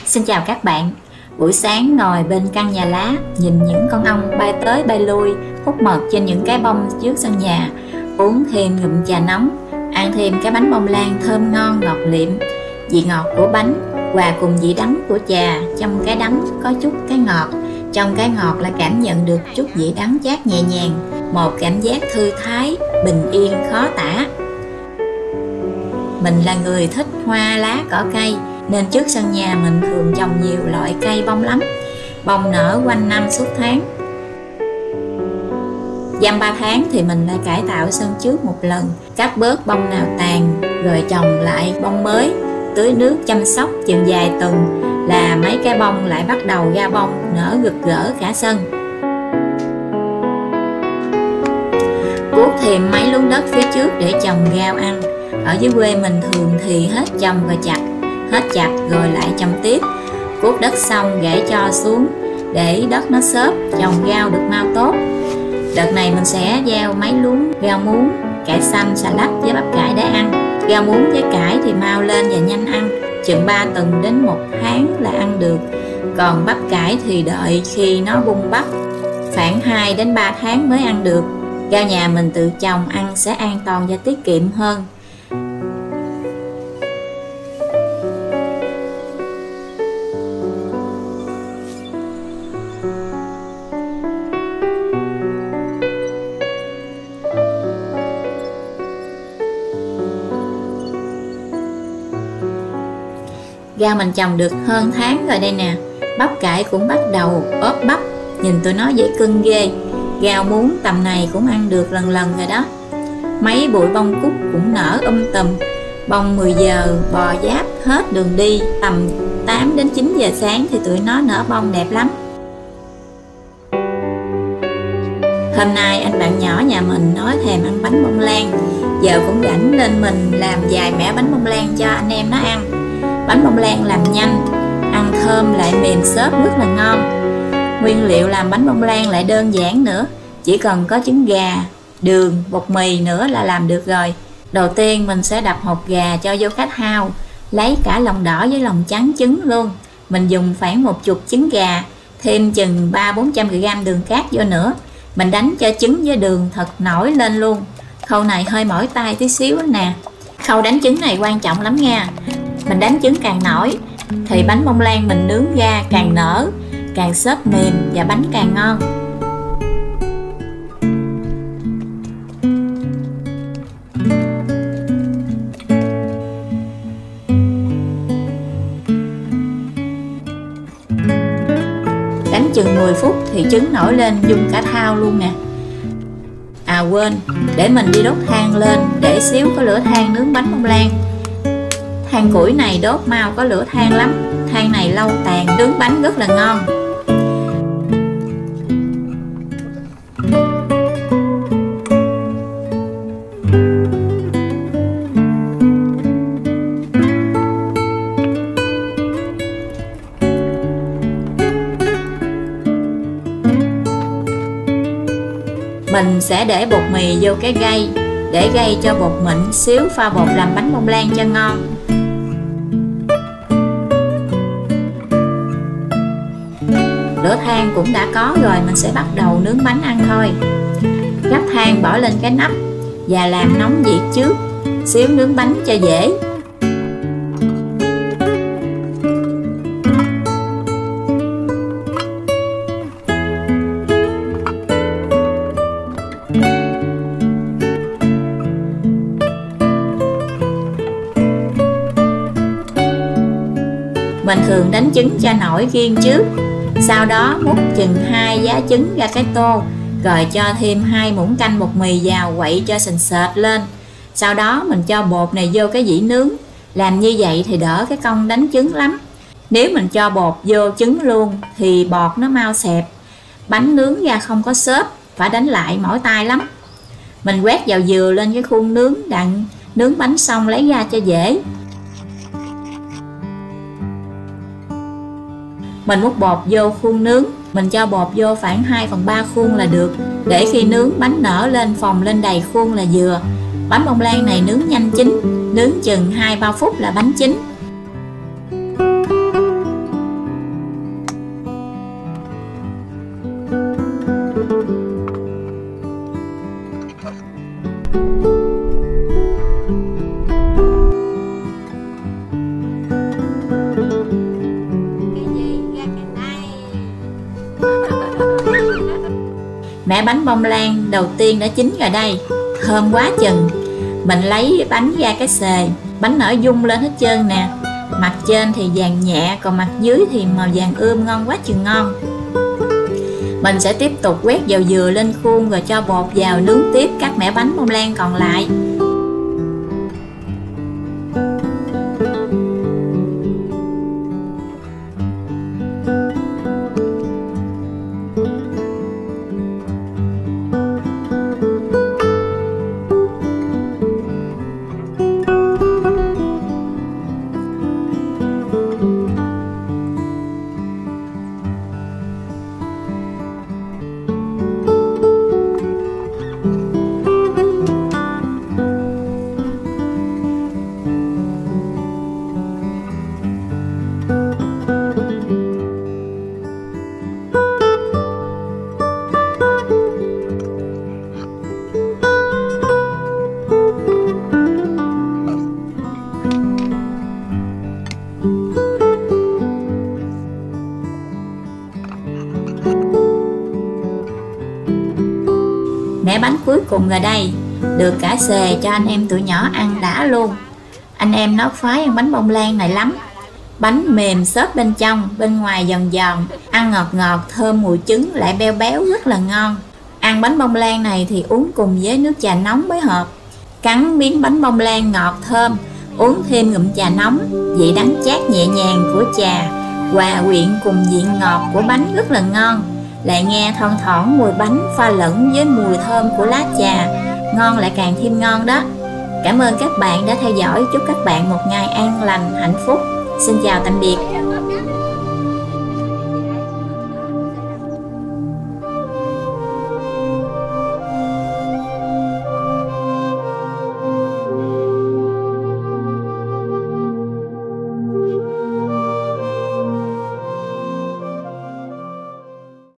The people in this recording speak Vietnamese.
Xin chào các bạn. Buổi sáng ngồi bên căn nhà lá, nhìn những con ong bay tới bay lui, hút mật trên những cái bông trước sân nhà, uống thêm ngụm trà nóng, ăn thêm cái bánh bông lan thơm ngon ngọt liệm. Vị ngọt của bánh hòa cùng vị đắng của trà, trong cái đắng có chút cái ngọt, trong cái ngọt là cảm nhận được chút vị đắng chát nhẹ nhàng, một cảm giác thư thái, bình yên khó tả. Mình là người thích hoa lá cỏ cây, nên trước sân nhà mình thường trồng nhiều loại cây bông lắm. Bông nở quanh năm suốt tháng. Dăm 3 tháng thì mình lại cải tạo sân trước một lần, cắt bớt bông nào tàn, rồi trồng lại bông mới, tưới nước chăm sóc chừng vài tuần là mấy cái bông lại bắt đầu ra bông, nở rực rỡ cả sân. Cuốc thêm mấy luống đất phía trước để trồng rau ăn. Ở dưới quê mình thường thì hết trồng rồi chặt, hết chặt rồi lại trồng tiếp. Cuốc đất xong gãy cho xuống để đất nó xốp, trồng rau được mau tốt. Đợt này mình sẽ gieo mấy luống rau muống, cải xanh, xà lách với bắp cải để ăn. Rau muống với cải thì mau lên và nhanh ăn, chừng 3 tuần đến 1 tháng là ăn được. Còn bắp cải thì đợi khi nó bung bắp, khoảng 2 đến 3 tháng mới ăn được. Rau nhà mình tự trồng ăn sẽ an toàn và tiết kiệm hơn. Rau mình trồng được hơn tháng rồi đây nè. Bắp cải cũng bắt đầu ốp bắp, nhìn tụi nó dễ cưng ghê. Rau muống tầm này cũng ăn được lần lần rồi đó. Mấy bụi bông cúc cũng nở tùm. Bông 10 giờ bò giáp hết đường đi, tầm 8 đến 9 giờ sáng thì tụi nó nở bông đẹp lắm. Hôm nay anh bạn nhỏ nhà mình nói thèm ăn bánh bông lan, giờ cũng rảnh nên mình làm vài mẻ bánh bông lan cho anh em nó ăn. Bánh bông lan làm nhanh, ăn thơm lại mềm xốp rất là ngon. Nguyên liệu làm bánh bông lan lại đơn giản nữa, chỉ cần có trứng gà, đường, bột mì nữa là làm được rồi. Đầu tiên mình sẽ đập hột gà cho vô khách hao, lấy cả lòng đỏ với lòng trắng trứng luôn. Mình dùng khoảng 10 trứng gà, thêm chừng 300-400g đường cát vô nữa. Mình đánh cho trứng với đường thật nổi lên luôn. Khâu này hơi mỏi tay tí xíu nè. Khâu đánh trứng này quan trọng lắm nha. Mình đánh trứng càng nổi thì bánh bông lan mình nướng ra càng nở, càng xốp mềm và bánh càng ngon. Đánh chừng 10 phút thì trứng nổi lên dung cả thau luôn nè. À quên, để mình đi đốt than lên để xíu có lửa than nướng bánh bông lan. Than củi này đốt mau có lửa than lắm, than này lâu tàn, nướng bánh rất là ngon. Mình sẽ để bột mì vô cái gây, để gây cho bột mịn xíu, pha bột làm bánh bông lan cho ngon. Lửa than cũng đã có rồi, mình sẽ bắt đầu nướng bánh ăn thôi. Gắp than bỏ lên cái nắp và làm nóng nhiệt trước, xíu nướng bánh cho dễ. Mình thường đánh trứng cho nổi riêng trước, sau đó múc chừng 2 giá trứng ra cái tô, rồi cho thêm 2 muỗng canh bột mì vào quậy cho sền sệt lên. Sau đó mình cho bột này vô cái dĩ nướng. Làm như vậy thì đỡ cái công đánh trứng lắm. Nếu mình cho bột vô trứng luôn thì bọt nó mau xẹp, bánh nướng ra không có xốp, phải đánh lại mỏi tay lắm. Mình quét vào dừa lên cái khuôn nướng, đặng nướng bánh xong lấy ra cho dễ. Mình múc bột vô khuôn nướng, mình cho bột vô khoảng 2/3 khuôn là được, để khi nướng bánh nở lên phồng lên đầy khuôn là vừa. Bánh bông lan này nướng nhanh chín, nướng chừng 2-3 phút là bánh chín. Mẻ bánh bông lan đầu tiên đã chín rồi đây, thơm quá chừng. Mình lấy bánh ra cái xề, bánh nở dung lên hết trơn nè. Mặt trên thì vàng nhẹ, còn mặt dưới thì màu vàng ươm, ngon quá chừng ngon. Mình sẽ tiếp tục quét dầu dừa lên khuôn rồi cho bột vào nướng tiếp các mẻ bánh bông lan còn lại. Mẻ bánh cuối cùng rồi đây, được cả xề cho anh em tụi nhỏ ăn đã luôn. Anh em nó khoái ăn bánh bông lan này lắm. Bánh mềm xốp bên trong, bên ngoài giòn giòn, ăn ngọt ngọt, thơm mùi trứng, lại béo béo, rất là ngon. Ăn bánh bông lan này thì uống cùng với nước trà nóng mới hợp. Cắn miếng bánh bông lan ngọt thơm, uống thêm ngụm trà nóng, vị đắng chát nhẹ nhàng của trà hòa quyện cùng vị ngọt của bánh rất là ngon. Lại nghe thoang thoảng mùi bánh pha lẫn với mùi thơm của lá trà, ngon lại càng thêm ngon đó. Cảm ơn các bạn đã theo dõi, chúc các bạn một ngày an lành, hạnh phúc. Xin chào tạm biệt.